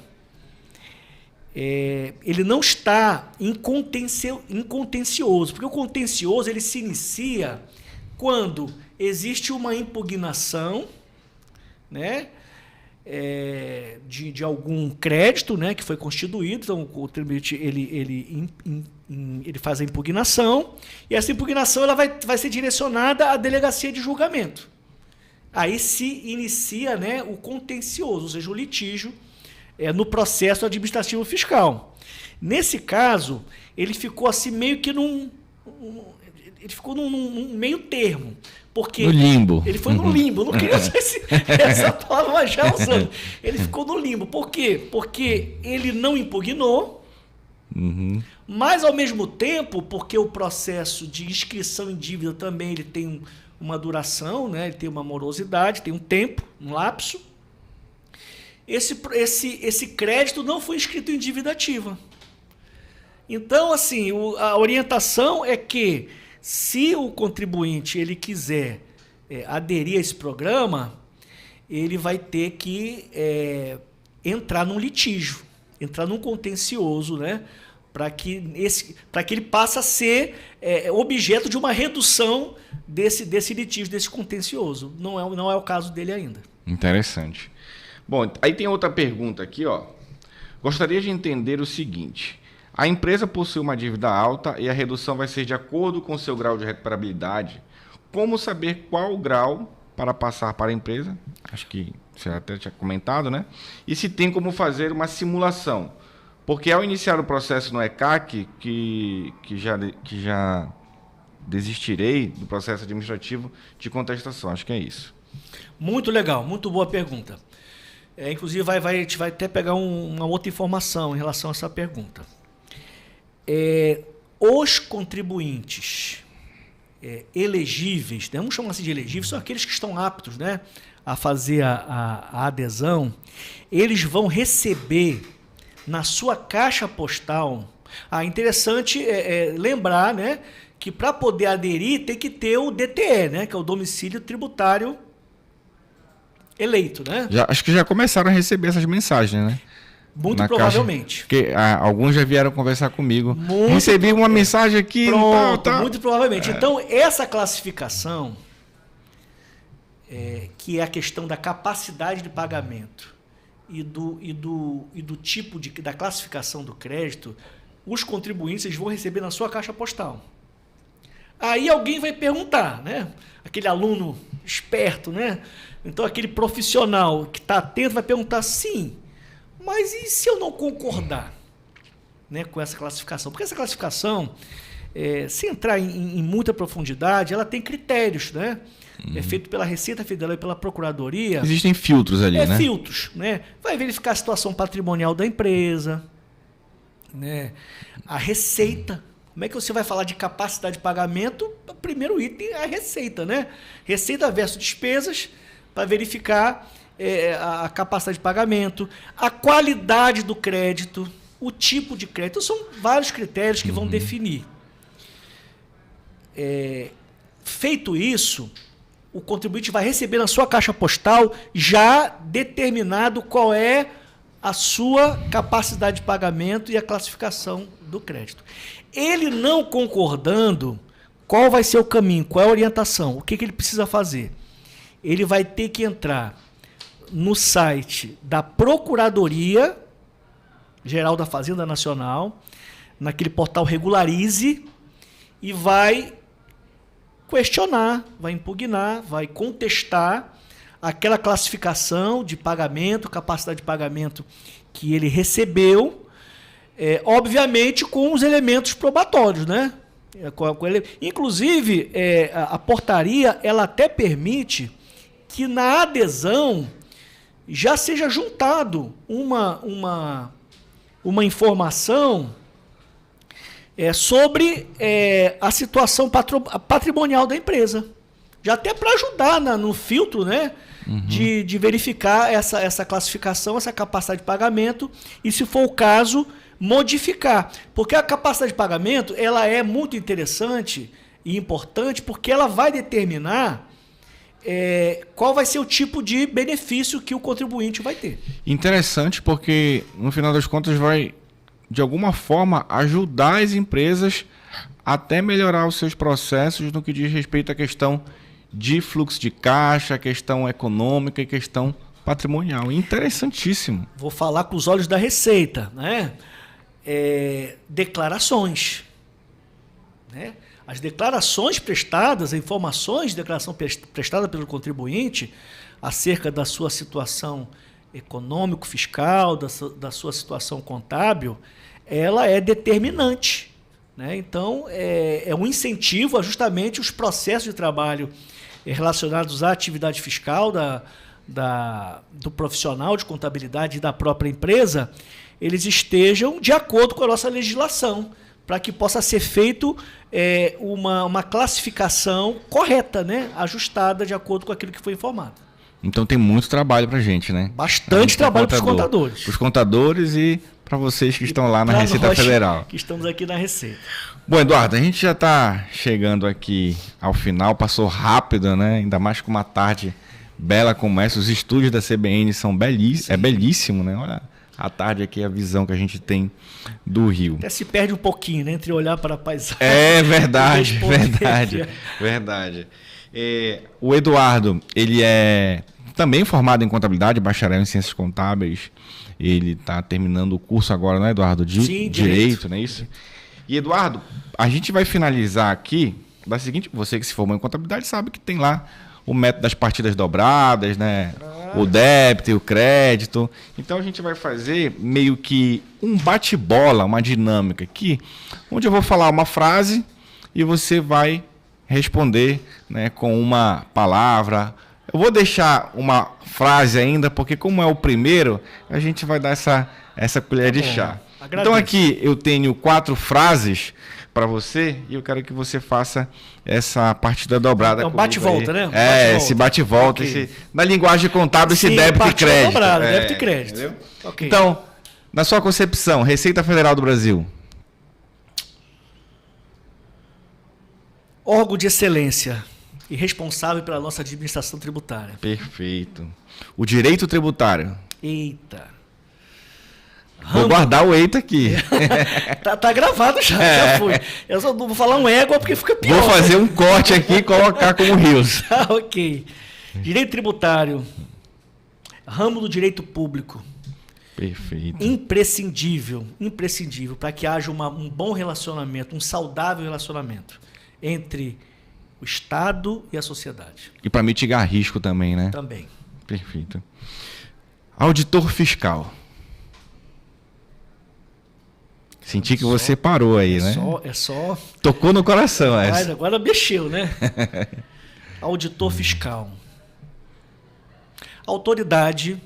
ele não está em contencioso, porque o contencioso ele se inicia quando existe uma impugnação, né, de algum crédito, né, que foi constituído. Então o contribuinte ele faz a impugnação, e essa impugnação ela vai ser direcionada à delegacia de julgamento. Aí se inicia, né, o contencioso, ou seja, o litígio no processo administrativo fiscal. Nesse caso, ele ficou assim meio que num meio termo. Porque no limbo. Ele foi no limbo. Eu não queria usar essa palavra, mas já usando. Ele ficou no limbo. Por quê? Porque ele não impugnou, Mas, ao mesmo tempo, porque o processo de inscrição em dívida também ele tem uma duração, né? Ele tem uma morosidade, tem um tempo, um lapso, esse crédito não foi inscrito em dívida ativa. Então, assim, a orientação é que, se o contribuinte ele quiser aderir a esse programa, ele vai ter que entrar num litígio, entrar num contencioso, né? Para que ele passe a ser objeto de uma redução desse litígio, desse contencioso. Não é o caso dele ainda. Interessante. Bom, aí tem outra pergunta aqui, ó. Gostaria de entender o seguinte: a empresa possui uma dívida alta e a redução vai ser de acordo com o seu grau de recuperabilidade. Como saber qual o grau para passar para a empresa? Acho que você até tinha comentado, né? E se tem como fazer uma simulação. Porque ao iniciar o processo no ECAC, que já desistirei do processo administrativo de contestação. Acho que é isso. Muito legal, muito boa pergunta. Inclusive, a gente vai até pegar uma outra informação em relação a essa pergunta. Os contribuintes elegíveis, né, vamos chamar assim de elegíveis, são aqueles que estão aptos, né, a fazer a adesão, eles vão receber na sua caixa postal. Interessante lembrar, né, que para poder aderir tem que ter o DTE, né, que é o domicílio tributário eleito, né? Acho que já começaram a receber essas mensagens, né? Muito provavelmente. Porque alguns já vieram conversar comigo. Recebi uma mensagem aqui. Pronto, muito provavelmente. Então, essa classificação, que é a questão da capacidade de pagamento e do tipo da classificação do crédito, os contribuintes vão receber na sua caixa postal. Aí alguém vai perguntar, né? Aquele aluno esperto, né? Então, aquele profissional que está atento vai perguntar, sim, mas e se eu não concordar, né, com essa classificação? Porque essa classificação, se entrar em muita profundidade, ela tem critérios, né? É feito pela Receita Federal e pela Procuradoria. Existem filtros ali, né? Filtros, né? Vai verificar a situação patrimonial da empresa, né? A receita. Como é que você vai falar de capacidade de pagamento? O primeiro item é a receita, né? Receita versus despesas, para verificar a capacidade de pagamento, a qualidade do crédito, o tipo de crédito. Então, são vários critérios que vão definir. Feito isso, o contribuinte vai receber na sua caixa postal já determinado qual é a sua capacidade de pagamento e a classificação do crédito. Ele não concordando, qual vai ser o caminho, qual é a orientação, o que ele precisa fazer? Ele vai ter que entrar no site da Procuradoria Geral da Fazenda Nacional, naquele portal Regularize, e vai questionar, vai impugnar, vai contestar aquela classificação de pagamento, capacidade de pagamento que ele recebeu, obviamente com os elementos probatórios, né? Inclusive, a portaria ela até permite que na adesão já seja juntado uma informação sobre a situação patrimonial da empresa. Já até para ajudar no filtro, né, de verificar essa classificação, essa capacidade de pagamento e, se for o caso, modificar. Porque a capacidade de pagamento ela é muito interessante e importante porque ela vai determinar qual vai ser o tipo de benefício que o contribuinte vai ter. Interessante porque, no final das contas, vai, de alguma forma, ajudar as empresas até melhorar os seus processos no que diz respeito à questão de fluxo de caixa, questão econômica e questão patrimonial. Interessantíssimo. Vou falar com os olhos da Receita, né? Declarações, né? As declarações prestadas, as informações de declaração prestada pelo contribuinte acerca da sua situação econômico-fiscal, da sua situação contábil, ela é determinante, né? Então, é um incentivo a justamente os processos de trabalho relacionados à atividade fiscal do profissional de contabilidade e da própria empresa, eles estejam de acordo com a nossa legislação, para que possa ser feito uma classificação correta, né? Ajustada de acordo com aquilo que foi informado. Então tem muito trabalho para a gente, né? Bastante trabalho para os contadores. Para os contadores e para vocês que estão lá na Receita Federal. Que estamos aqui na Receita. Bom, Eduardo, a gente já está chegando aqui ao final, passou rápido, né? Ainda mais com uma tarde bela como essa. Os estúdios da CBN são belíssimos, é belíssimo, né? Olha a tarde aqui, a visão que a gente tem do Rio. Até se perde um pouquinho, né? Entre olhar para a paisagem. É verdade, verdade. O Eduardo, ele é também formado em contabilidade, bacharel em ciências contábeis. Ele está terminando o curso agora, né, Eduardo? Sim, Direito, não é isso? E, Eduardo, a gente vai finalizar aqui da seguinte... Você que se formou em contabilidade sabe que tem lá o método das partidas dobradas, né? O débito e o crédito. Então, a gente vai fazer meio que um bate-bola, uma dinâmica aqui, onde eu vou falar uma frase e você vai responder, né, com uma palavra. Eu vou deixar uma frase ainda, porque como é o primeiro, a gente vai dar essa colher de chá. Agradeço. Então aqui eu tenho 4 frases para você e eu quero que você faça essa partida dobrada. Então, bate-volta, né? Esse bate-volta. Okay. Na linguagem contábil, esse débito e crédito. Dobrada, débito e crédito. Okay. Então, na sua concepção, Receita Federal do Brasil. Órgão de excelência e responsável pela nossa administração tributária. Perfeito. O direito tributário. Eita. Vou guardar o eita aqui. tá gravado já foi. Eu só não vou falar um égua porque fica pior. Vou fazer um corte aqui e colocar como rios. Ok. Direito tributário. Ramo do direito público. Perfeito. Imprescindível para que haja um bom relacionamento, um saudável relacionamento entre o Estado e a sociedade. E para mitigar risco também, né? Também. Perfeito. Auditor fiscal. Senti que você parou aí, né? É só... Tocou no coração essa. Agora mexeu, né? Auditor fiscal. Autoridade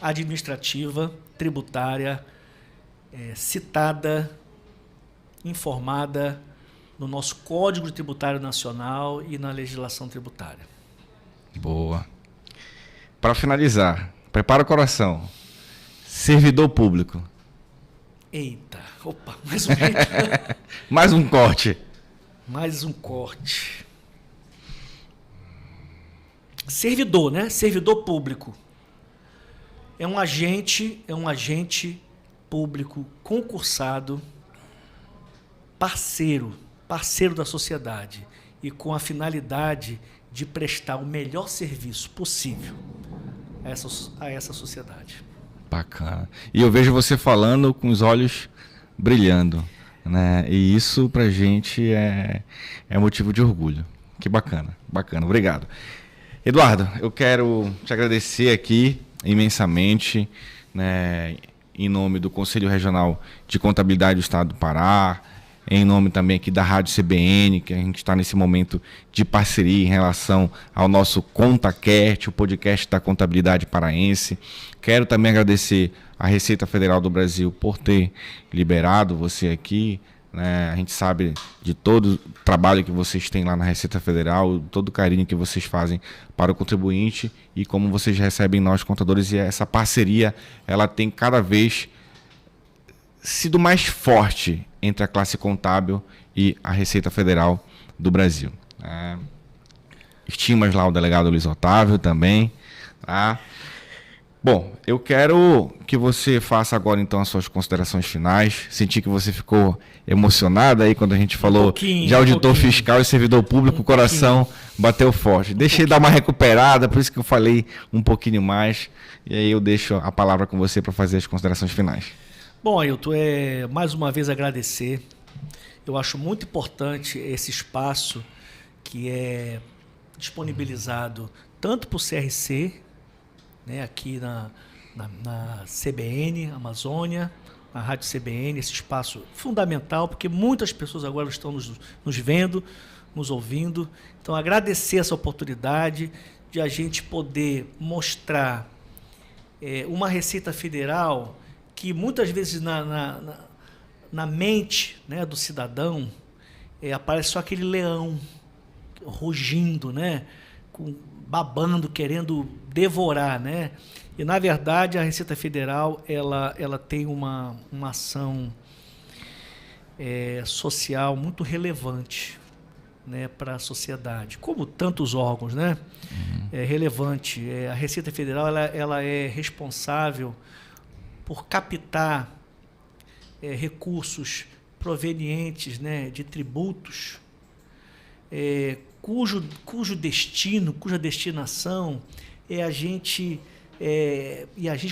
administrativa, tributária, citada, informada no nosso Código Tributário Nacional e na legislação tributária. Boa. Para finalizar, prepara o coração. Servidor público. Eita, opa, mais um mais um corte. Mais um corte. Servidor, né? Servidor público. É um agente público concursado, parceiro da sociedade e com a finalidade de prestar o melhor serviço possível a essa sociedade. Bacana. E eu vejo você falando com os olhos brilhando, né? E isso pra gente é motivo de orgulho. Que bacana, obrigado. Eduardo, eu quero te agradecer aqui imensamente, né, em nome do Conselho Regional de Contabilidade do Estado do Pará, em nome também aqui da Rádio CBN, que a gente está nesse momento de parceria em relação ao nosso ContaCast, o podcast da contabilidade paraense. Quero também agradecer à Receita Federal do Brasil por ter liberado você aqui, né? A gente sabe de todo o trabalho que vocês têm lá na Receita Federal, todo o carinho que vocês fazem para o contribuinte e como vocês recebem nós, contadores, e essa parceria ela tem cada vez sido mais forte entre a classe contábil e a Receita Federal do Brasil. Estimas lá o delegado Luiz Otávio também. Tá? Bom, eu quero que você faça agora então as suas considerações finais. Senti que você ficou emocionada aí quando a gente falou de auditor fiscal e servidor público, o coração bateu forte. Deixei dar uma recuperada, por isso que eu falei um pouquinho mais. E aí eu deixo a palavra com você para fazer as considerações finais. Bom, Ailton, mais uma vez agradecer. Eu acho muito importante esse espaço que é disponibilizado tanto para o CRC, né, aqui na CBN, Amazônia, na Rádio CBN, esse espaço fundamental, porque muitas pessoas agora estão nos vendo, nos ouvindo. Então, agradecer essa oportunidade de a gente poder mostrar uma Receita Federal que muitas vezes na mente, né, do cidadão aparece só aquele leão rugindo, né, babando, querendo devorar, né? E, na verdade, a Receita Federal ela tem uma ação social muito relevante, né, para a sociedade, como tantos órgãos, né? É relevante. A Receita Federal ela é responsável por captar recursos provenientes, né, de tributos, cujo destino, cuja destinação e a gente,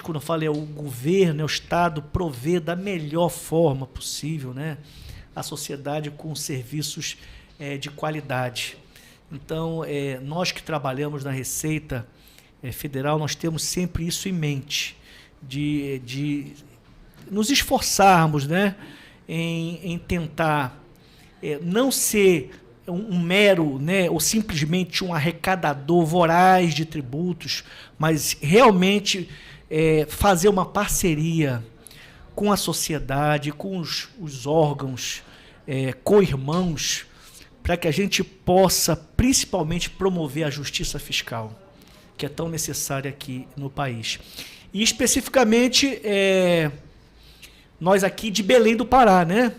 quando eu falo, é o governo, é o Estado, prover da melhor forma possível, né, a sociedade com serviços de qualidade. Então, nós que trabalhamos na Receita Federal, nós temos sempre isso em mente, de nos esforçarmos, né, em tentar não ser um mero, né, ou simplesmente um arrecadador voraz de tributos, mas realmente fazer uma parceria com a sociedade, com os órgãos co-irmãos, para que a gente possa principalmente promover a justiça fiscal, que é tão necessária aqui no país. E especificamente nós aqui de Belém do Pará, né,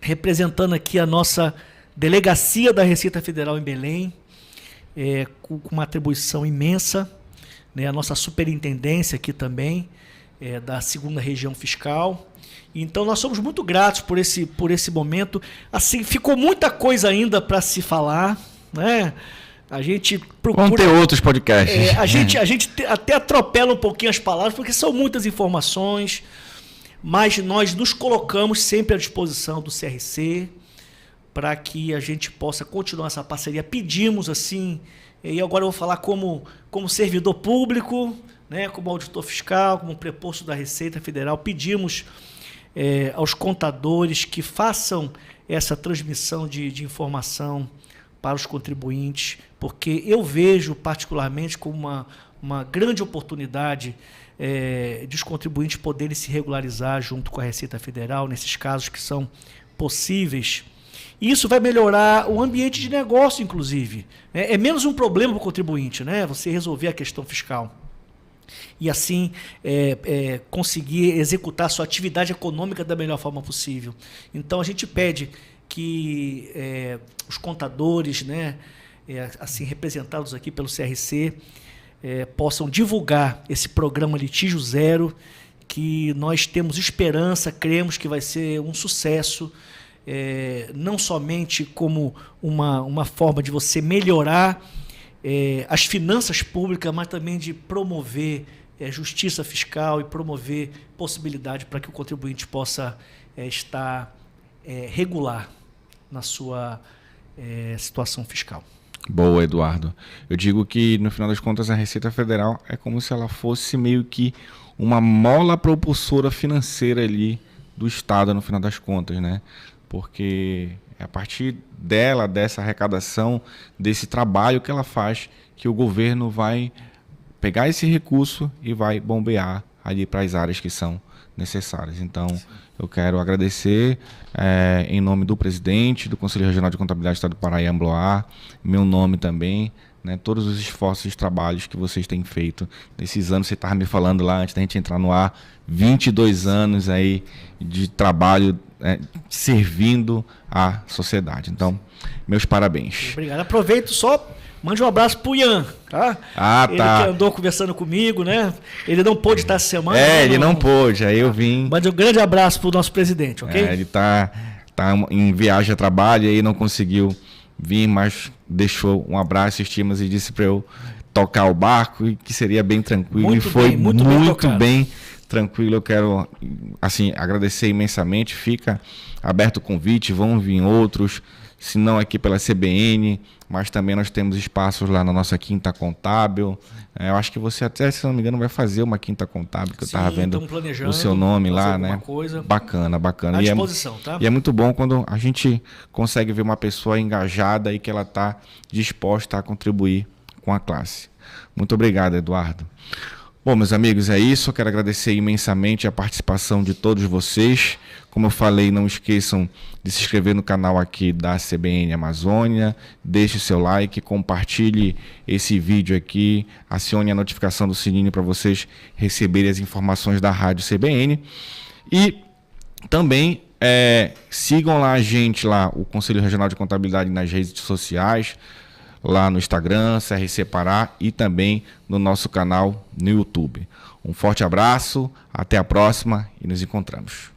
representando aqui a nossa Delegacia da Receita Federal em Belém, com uma atribuição imensa, né, a nossa superintendência aqui também, da 2ª Região Fiscal. Então, nós somos muito gratos por esse momento. Assim, ficou muita coisa ainda para se falar, né? A gente procura... Vamos ter outros podcasts. A gente até atropela um pouquinho as palavras, porque são muitas informações, mas nós nos colocamos sempre à disposição do CRC, para que a gente possa continuar essa parceria. Pedimos, assim, e agora eu vou falar como servidor público, né, como auditor fiscal, como preposto da Receita Federal, pedimos aos contadores que façam essa transmissão de informação para os contribuintes, porque eu vejo particularmente como uma grande oportunidade de os contribuintes poderem se regularizar junto com a Receita Federal, nesses casos que são possíveis. Isso vai melhorar o ambiente de negócio, inclusive. É menos um problema para o contribuinte, né? Você resolver a questão fiscal. E assim conseguir executar a sua atividade econômica da melhor forma possível. Então a gente pede que os contadores, né, assim representados aqui pelo CRC, possam divulgar esse programa Litígio Zero, que nós temos esperança, cremos que vai ser um sucesso, não somente como uma forma de você melhorar as finanças públicas, mas também de promover justiça fiscal e promover possibilidade para que o contribuinte possa estar regular na sua situação fiscal. Boa, Eduardo. Eu digo que, no final das contas, a Receita Federal é como se ela fosse meio que uma mola propulsora financeira ali do Estado, no final das contas, né? Porque é a partir dela, dessa arrecadação, desse trabalho que ela faz, que o governo vai pegar esse recurso e vai bombear ali para as áreas que são necessárias. Então, sim, eu quero agradecer em nome do presidente do Conselho Regional de Contabilidade do Estado do Pará, Ambloar, meu nome também, né, todos os esforços e trabalhos que vocês têm feito nesses anos. Você estava me falando lá, antes da gente entrar no ar, 22 anos aí de trabalho servindo à sociedade. Então, meus parabéns. Obrigado. Aproveito só, mande um abraço pro Ian, tá? Ele que andou conversando comigo, né? Ele não pôde estar essa semana. Ele não pôde, aí eu vim. Mande um grande abraço pro nosso presidente, ok? Ele tá em viagem a trabalho, aí não conseguiu vir, mas deixou um abraço, estimas e disse para eu tocar o barco e que seria bem tranquilo. Muito e foi bem, muito bem tranquilo. Eu quero assim agradecer imensamente. Fica aberto o convite, vão vir outros, se não aqui pela CBN, mas também nós temos espaços lá na nossa Quinta Contábil. Eu acho que você até, se não me engano, vai fazer uma Quinta Contábil, que eu estava vendo o seu nome lá, né? Coisa bacana. À disposição, tá? E é muito bom quando a gente consegue ver uma pessoa engajada e que ela está disposta a contribuir com a classe. Muito obrigado, Eduardo. Bom, meus amigos, é isso. Eu quero agradecer imensamente a participação de todos vocês. Como eu falei, não esqueçam de se inscrever no canal aqui da CBN Amazônia, deixe o seu like, compartilhe esse vídeo aqui, acione a notificação do sininho para vocês receberem as informações da Rádio CBN. E também sigam lá a gente, o Conselho Regional de Contabilidade nas redes sociais, lá no Instagram, CRC Pará, e também no nosso canal no YouTube. Um forte abraço, até a próxima e nos encontramos.